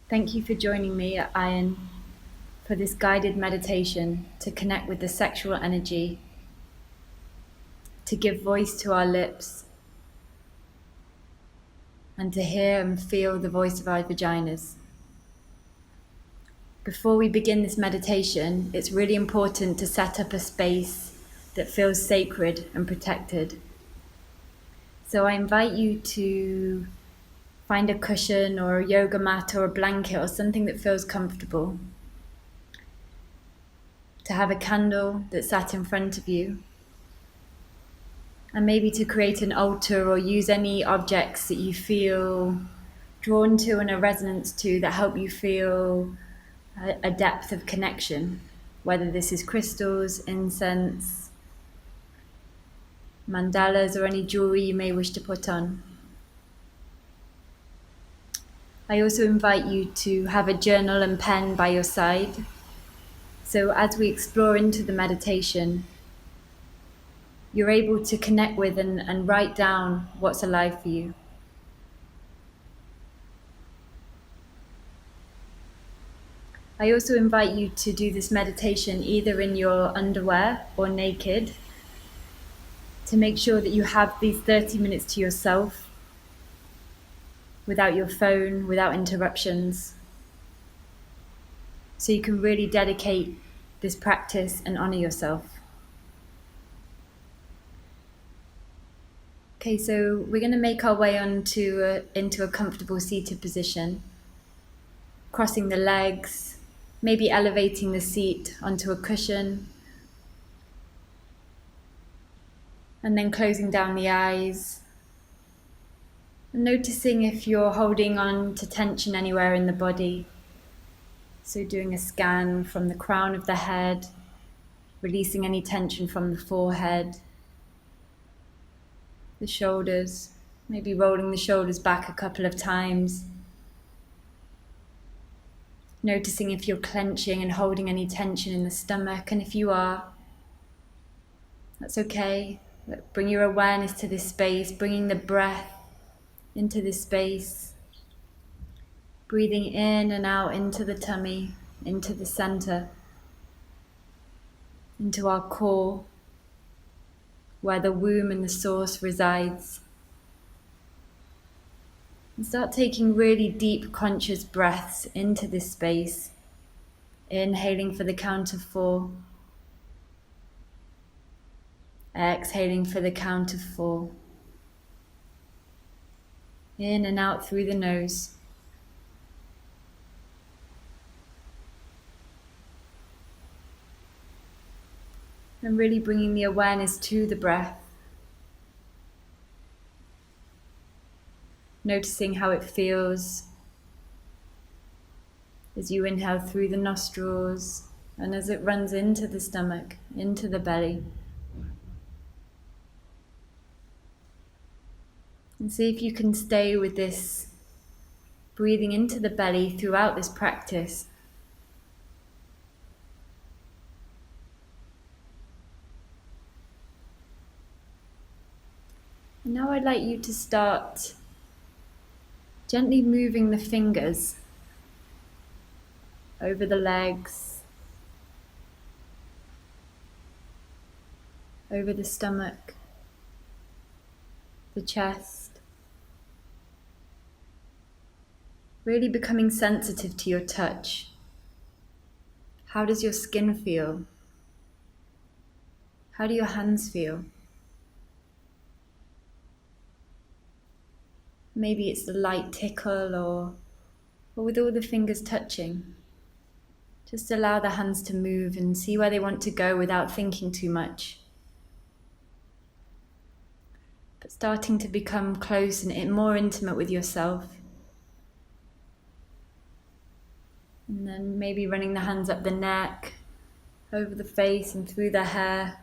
Thank you for joining me at Iron for this guided meditation to connect with the sexual energy, to give voice to our lips, and to hear and feel the voice of our vaginas. Before we begin this meditation, it's really important to set up a space that feels sacred and protected. So I invite you to find a cushion or a yoga mat or a blanket or something that feels comfortable. To have a candle that's sat in front of you, and maybe to create an altar or use any objects that you feel drawn to and a resonance to that help you feel a depth of connection, whether this is crystals, incense, mandalas, or any jewelry you may wish to put on. I also invite you to have a journal and pen by your side. So as we explore into the meditation, you're able to connect with and write down what's alive for you. I also invite you to do this meditation either in your underwear or naked, to make sure that you have these 30 minutes to yourself, without your phone, without interruptions, so you can really dedicate this practice and honor yourself. Okay, so we're going to make our way into a comfortable seated position, crossing the legs, maybe elevating the seat onto a cushion, and then closing down the eyes, and noticing if you're holding on to tension anywhere in the body. So doing a scan from the crown of the head, releasing any tension from the forehead, the shoulders, maybe rolling the shoulders back a couple of times. Noticing if you're clenching and holding any tension in the stomach, and if you are, that's okay. Bring your awareness to this space, bringing the breath into this space, breathing in and out into the tummy, into the center, into our core, where the womb and the source resides. And start taking really deep conscious breaths into this space, inhaling for the count of 4, exhaling for the count of 4, in and out through the nose. And really bringing the awareness to the breath, noticing how it feels as you inhale through the nostrils and as it runs into the stomach, into the belly. And see if you can stay with this breathing into the belly throughout this practice. And now I'd like you to start gently moving the fingers over the legs, over the stomach, the chest. Really becoming sensitive to your touch. How does your skin feel? How do your hands feel? Maybe it's the light tickle or with all the fingers touching. Just allow the hands to move and see where they want to go without thinking too much. But starting to become close and more intimate with yourself. And then maybe running the hands up the neck, over the face and through the hair.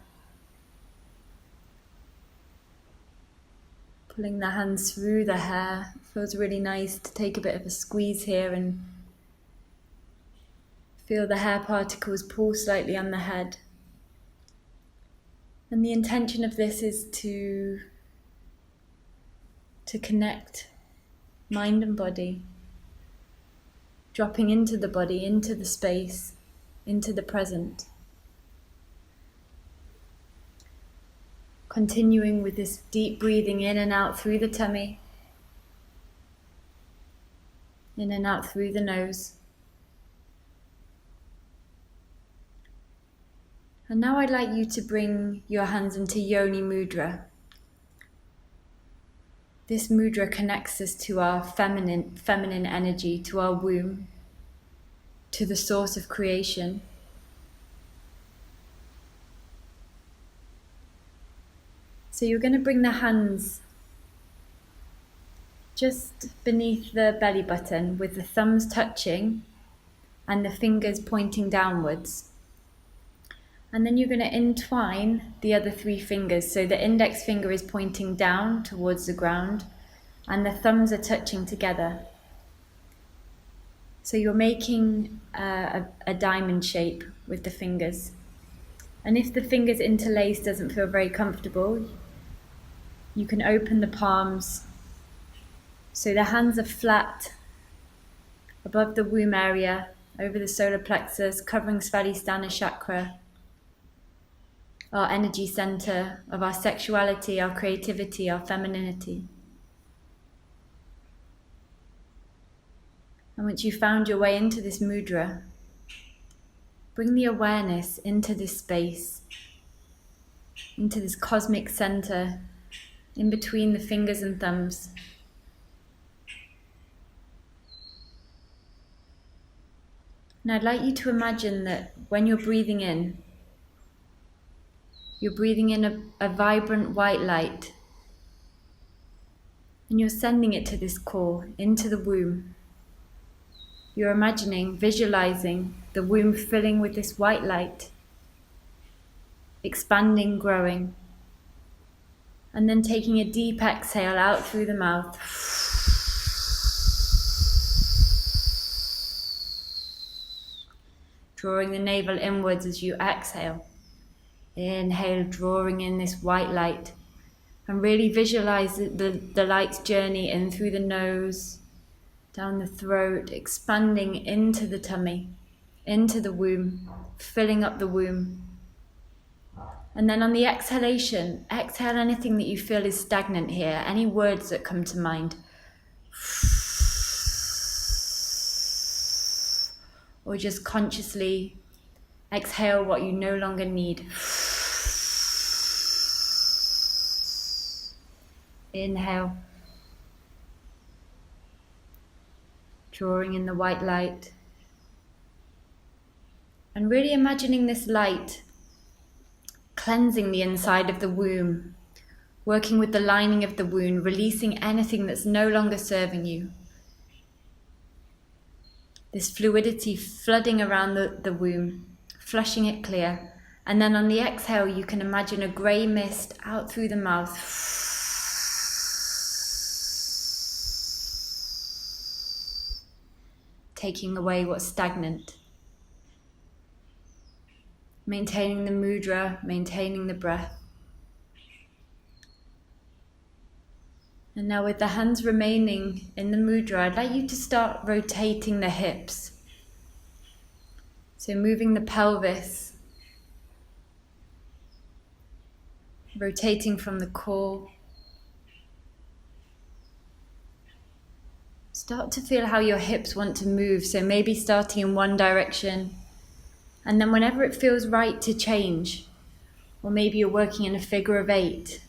Pulling the hands through the hair. It feels really nice to take a bit of a squeeze here and feel the hair particles pull slightly on the head. And the intention of this is to connect mind and body. dropping into the body, into the space, into the present. Continuing with this deep breathing in and out through the tummy, in and out through the nose. And now I'd like you to bring your hands into Yoni Mudra. This mudra connects us to our feminine energy, to our womb, to the source of creation. So you're going to bring the hands just beneath the belly button with the thumbs touching and the fingers pointing downwards. And then you're going to entwine the other 3 fingers. So the index finger is pointing down towards the ground and the thumbs are touching together. So you're making a diamond shape with the fingers. And if the fingers interlace doesn't feel very comfortable, you can open the palms so the hands are flat above the womb area, over the solar plexus, covering Svadhisthana chakra, our energy center of our sexuality, our creativity, our femininity. And once you've found your way into this mudra, bring the awareness into this space, into this cosmic center, in between the fingers and thumbs. And I'd like you to imagine that when you're breathing in, you're breathing in a vibrant white light, and you're sending it to this core, into the womb. You're imagining, visualizing the womb filling with this white light, expanding, growing, and then taking a deep exhale out through the mouth. Drawing the navel inwards as you exhale. Inhale, drawing in this white light, and really visualize the light's journey in through the nose, down the throat, expanding into the tummy, into the womb, filling up the womb. And then on the exhalation, exhale anything that you feel is stagnant here, any words that come to mind. Or just consciously exhale what you no longer need. Inhale, drawing in the white light, and really imagining this light cleansing the inside of the womb, working with the lining of the womb, releasing anything that's no longer serving you. This fluidity flooding around the womb, flushing it clear. And then on the exhale, you can imagine a grey mist out through the mouth, taking away what's stagnant. Maintaining the mudra, maintaining the breath. And now with the hands remaining in the mudra, I'd like you to start rotating the hips. So moving the pelvis, rotating from the core. Start to feel how your hips want to move. So maybe starting in one direction, and then whenever it feels right to change, or maybe you're working in a figure of 8,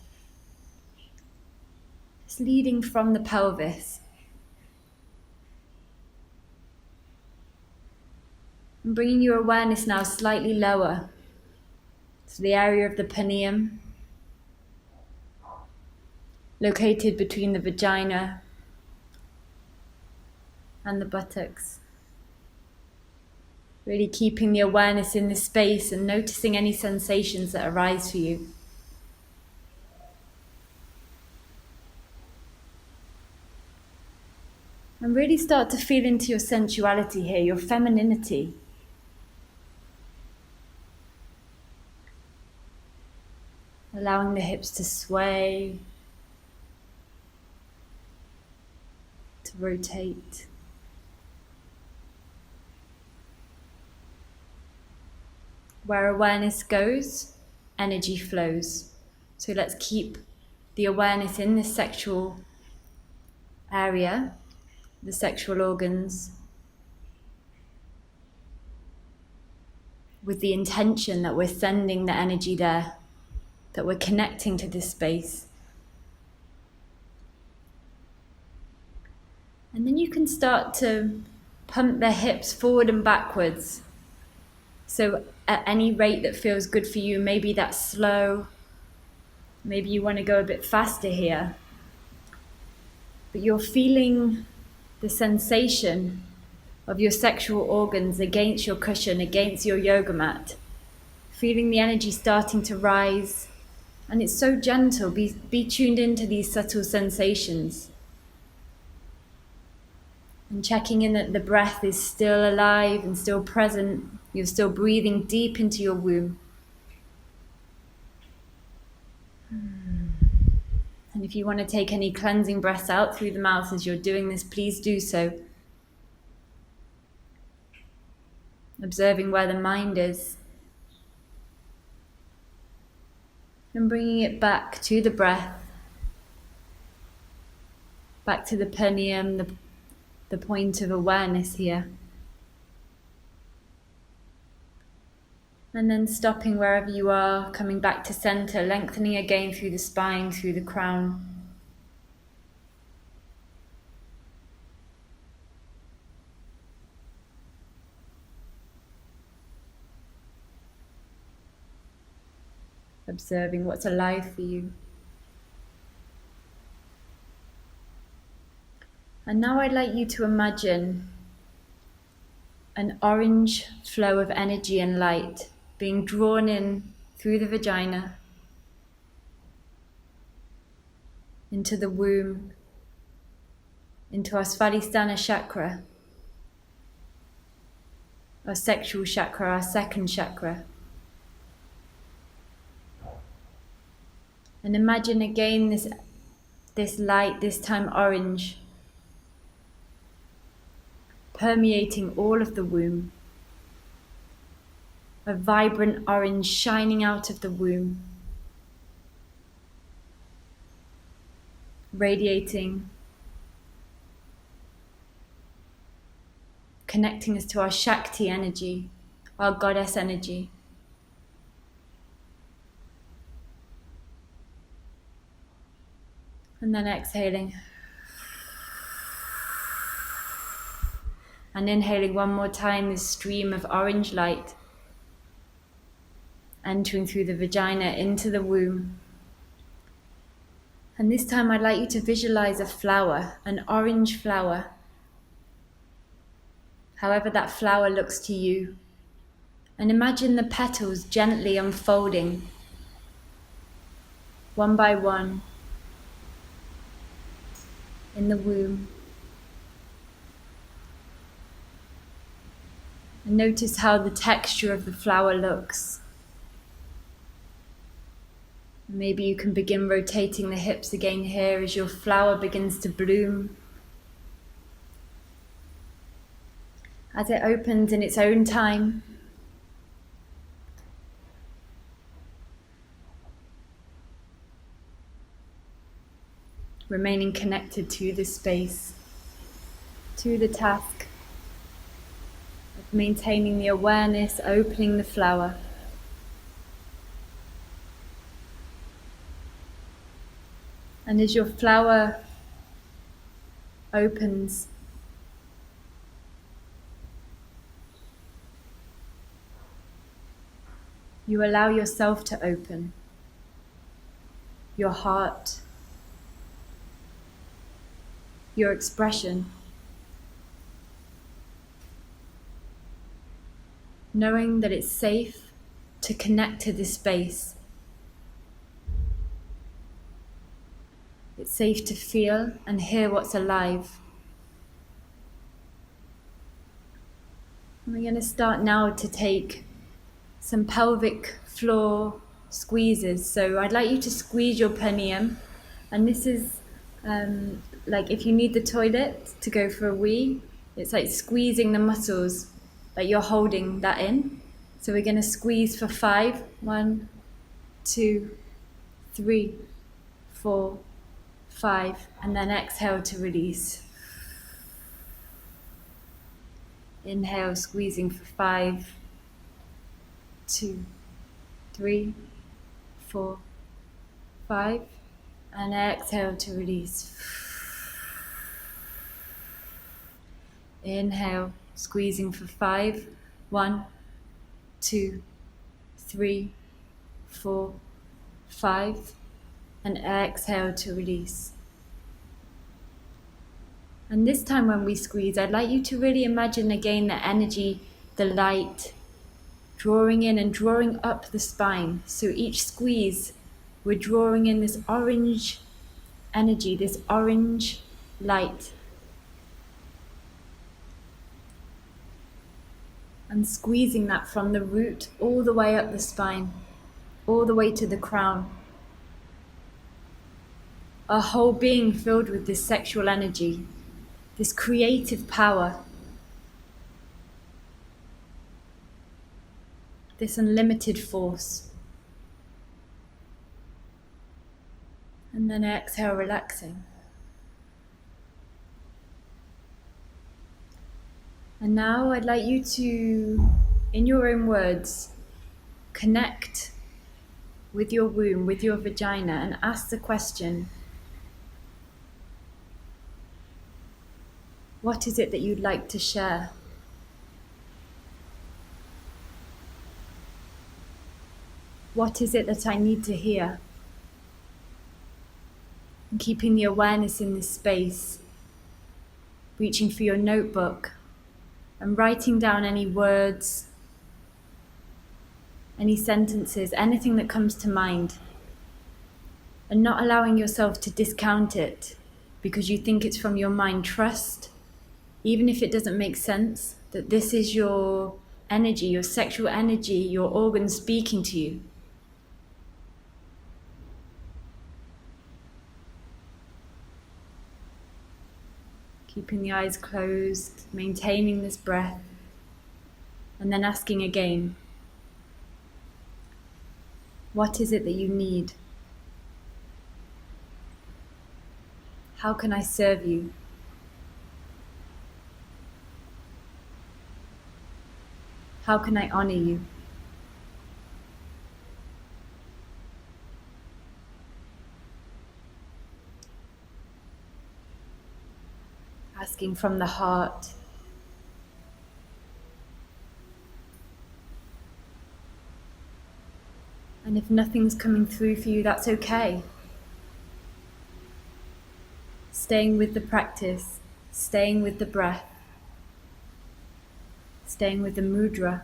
just leading from the pelvis. And bringing your awareness now slightly lower to the area of the perineum, located between the vagina and the buttocks. Really keeping the awareness in this space and noticing any sensations that arise for you. And really start to feel into your sensuality here, your femininity. Allowing the hips to sway, to rotate. Where awareness goes, energy flows. So let's keep the awareness in this sexual area, the sexual organs, with the intention that we're sending the energy there, that we're connecting to this space. And then you can start to pump the hips forward and backwards. So at any rate that feels good for you, maybe that's slow, maybe you want to go a bit faster here. But you're feeling the sensation of your sexual organs against your cushion, against your yoga mat. Feeling the energy starting to rise. And it's so gentle. Be tuned into these subtle sensations. And checking in that the breath is still alive and still present. You're still breathing deep into your womb. And if you want to take any cleansing breaths out through the mouth as you're doing this, please do so. Observing where the mind is. And bringing it back to the breath. Back to the perineum, the point of awareness here. And then stopping wherever you are, coming back to center, lengthening again through the spine, through the crown. Observing what's alive for you. And now I'd like you to imagine an orange flow of energy and light being drawn in through the vagina, into the womb, into our Svadhisthana chakra, our sexual chakra, our second chakra. And imagine again this light, this time orange, permeating all of the womb. A vibrant orange shining out of the womb, radiating, connecting us to our Shakti energy, our goddess energy. And then exhaling. And inhaling one more time, this stream of orange light entering through the vagina into the womb. And this time I'd like you to visualize a flower, an orange flower. However that flower looks to you. And imagine the petals gently unfolding, one by one, in the womb. And notice how the texture of the flower looks. Maybe you can begin rotating the hips again here as your flower begins to bloom. As it opens in its own time. Remaining connected to the space, to the task of maintaining the awareness, opening the flower. And as your flower opens, you allow yourself to open, your heart, your expression, knowing that it's safe to connect to this space. It's safe to feel and hear what's alive. And we're going to start now to take some pelvic floor squeezes. So I'd like you to squeeze your perineum. And this is like if you need the toilet to go for a wee, it's like squeezing the muscles, like you're holding that in. So we're going to squeeze for 5. 1, 2, 3, 4, 5. And then exhale to release. Inhale, squeezing for 5, 2, 3, 4, 5. And exhale to release. Inhale, squeezing for 5. 1, 2, 3, 4, 5. And exhale to release. And this time when we squeeze, I'd like you to really imagine again the energy, the light, drawing in and drawing up the spine. So each squeeze, we're drawing in this orange energy, this orange light. And squeezing that from the root all the way up the spine, all the way to the crown. Our whole being filled with this sexual energy, this creative power, this unlimited force. And then exhale, relaxing. And now I'd like you to, in your own words, connect with your womb, with your vagina, and ask the question, what is it that you'd like to share? What is it that I need to hear? And keeping the awareness in this space, reaching for your notebook and writing down any words, any sentences, anything that comes to mind, and not allowing yourself to discount it because you think it's from your mind. Trust, even if it doesn't make sense, that this is your energy, your sexual energy, your organs speaking to you. Keeping the eyes closed, maintaining this breath, and then asking again, what is it that you need? How can I serve you? How can I honor you? Asking from the heart. And if nothing's coming through for you, that's okay. Staying with the practice, staying with the breath, staying with the mudra.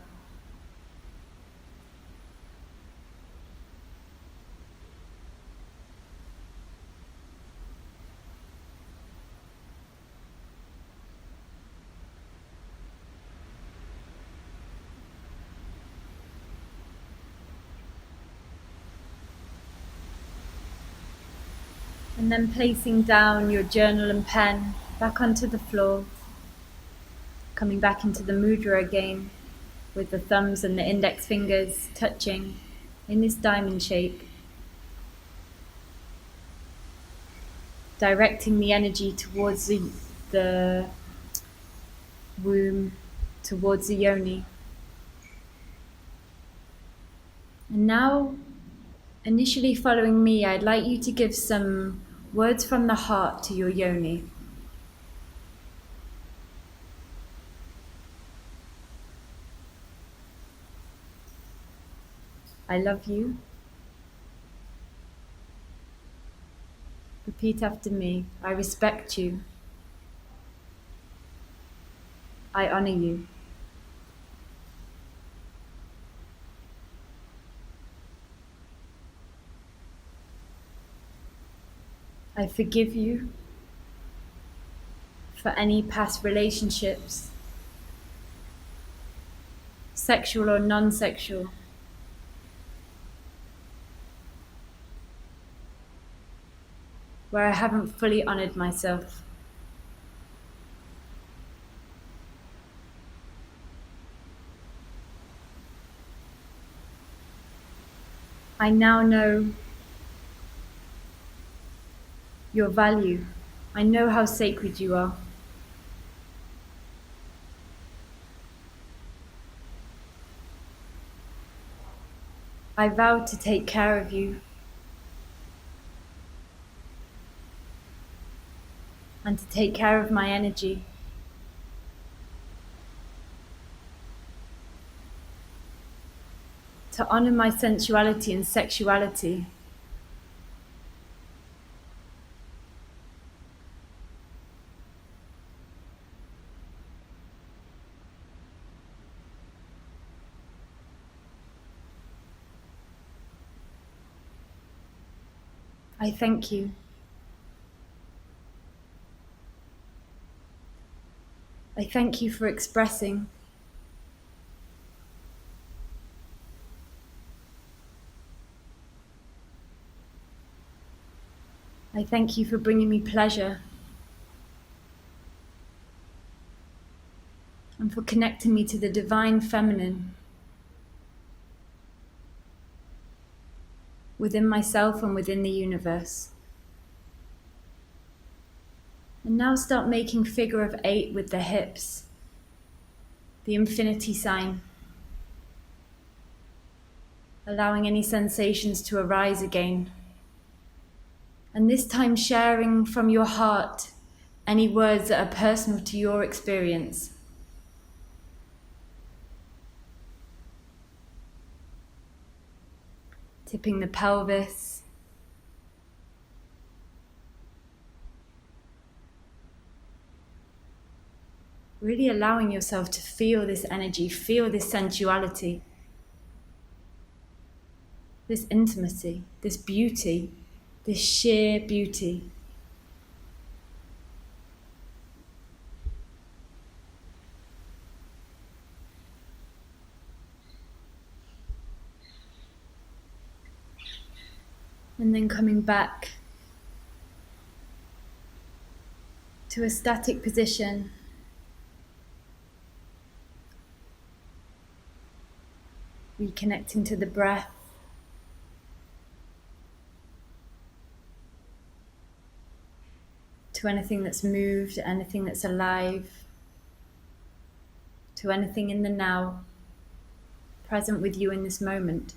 And then placing down your journal and pen back onto the floor, coming back into the mudra again with the thumbs and the index fingers touching in this diamond shape, directing the energy towards the womb, towards the yoni. And now, initially following me, I'd like you to give some words from the heart to your yoni. I love you. Repeat after me. I respect you. I honor you. I forgive you for any past relationships, sexual or non-sexual, where I haven't fully honored myself. I now know your value. I know how sacred you are. I vow to take care of you and to take care of my energy. To honor my sensuality and sexuality. I thank you. I thank you for expressing. I thank you for bringing me pleasure and for connecting me to the divine feminine within myself and within the universe. And now start making figure of 8 with the hips, the infinity sign, allowing any sensations to arise again. And this time sharing from your heart any words that are personal to your experience. Tipping the pelvis. Really allowing yourself to feel this energy, feel this sensuality, this intimacy, this beauty, this sheer beauty. And then coming back to a static position. Reconnecting to the breath. To anything that's moved, anything that's alive. To anything in the now, present with you in this moment.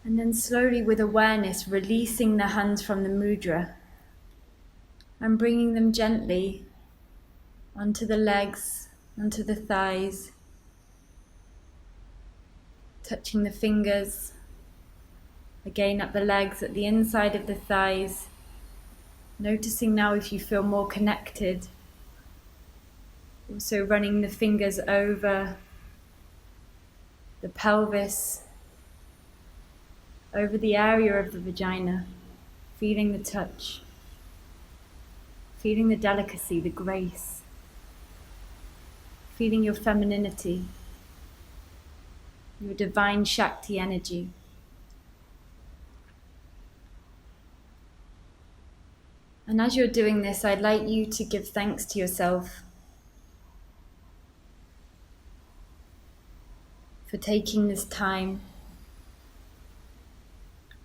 And then slowly with awareness, releasing the hands from the mudra and bringing them gently onto the legs, onto the thighs, touching the fingers, again up the legs, at the inside of the thighs, noticing now if you feel more connected. Also running the fingers over the pelvis, over the area of the vagina, feeling the touch, feeling the delicacy, the grace, feeling your femininity, your divine Shakti energy. And as you're doing this, I'd like you to give thanks to yourself for taking this time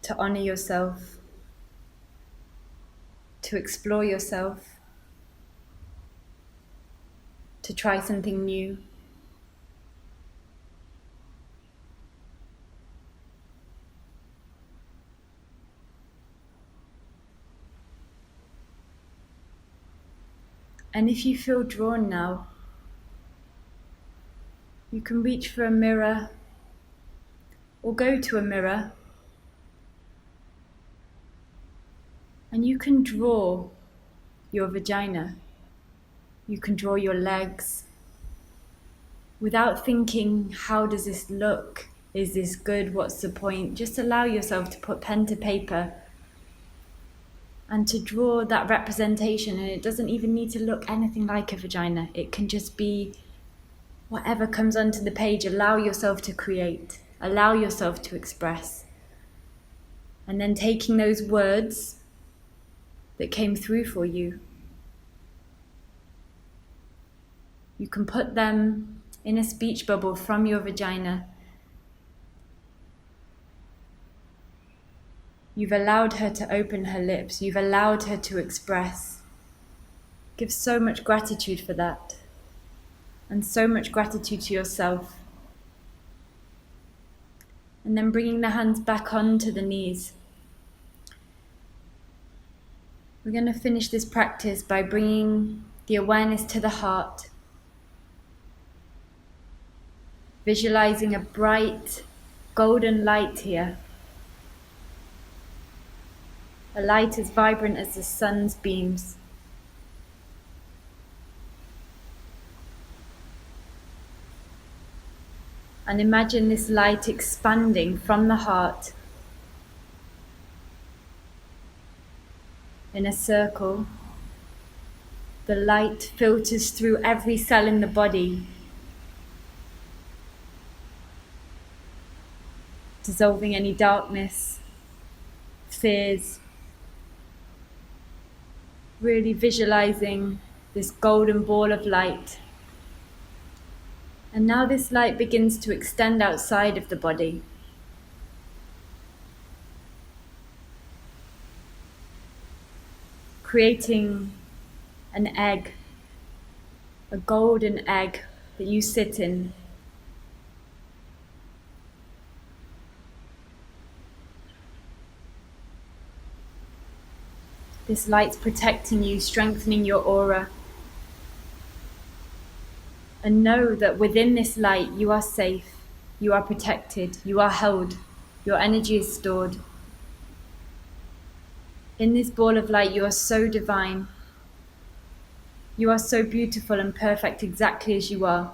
to honor yourself, to explore yourself, to try something new. And if you feel drawn now, you can reach for a mirror or go to a mirror and you can draw your vagina. You can draw your legs without thinking, how does this look? Is this good? What's the point? Just allow yourself to put pen to paper and to draw that representation. And it doesn't even need to look anything like a vagina. It can just be whatever comes onto the page. Allow yourself to create. Allow yourself to express. And then taking those words that came through for you, you can put them in a speech bubble from your vagina. You've allowed her to open her lips. You've allowed her to express. Give so much gratitude for that. And so much gratitude to yourself. And then bringing the hands back onto the knees. We're going to finish this practice by bringing the awareness to the heart. Visualizing a bright golden light here. A light as vibrant as the sun's beams. And imagine this light expanding from the heart in a circle. The light filters through every cell in the body, dissolving any darkness, fears. Really visualizing this golden ball of light. And now this light begins to extend outside of the body. Creating an egg, a golden egg that you sit in. This light's protecting you, strengthening your aura. And know that within this light you are safe, you are protected, you are held, your energy is stored. In this ball of light you are so divine. You are so beautiful and perfect exactly as you are.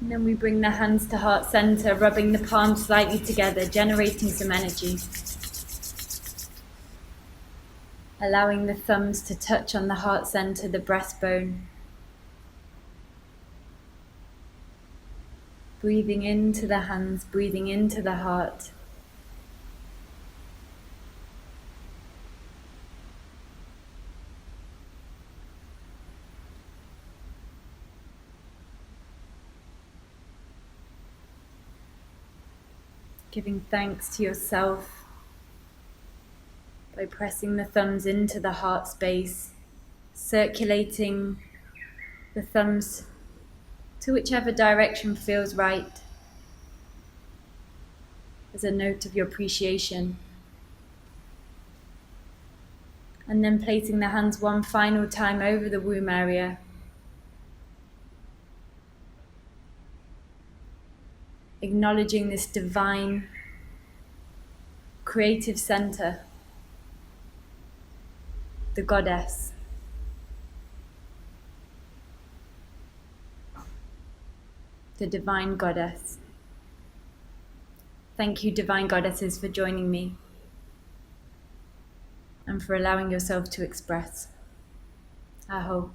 And then we bring the hands to heart center, rubbing the palms slightly together, generating some energy. Allowing the thumbs to touch on the heart center, the breastbone. Breathing into the hands, breathing into the heart. Giving thanks to yourself by pressing the thumbs into the heart space, circulating the thumbs to whichever direction feels right as a note of your appreciation. And then placing the hands one final time over the womb area. Acknowledging this divine, creative center, the goddess. The divine goddess. Thank you, divine goddesses, for joining me and for allowing yourself to express. Aho.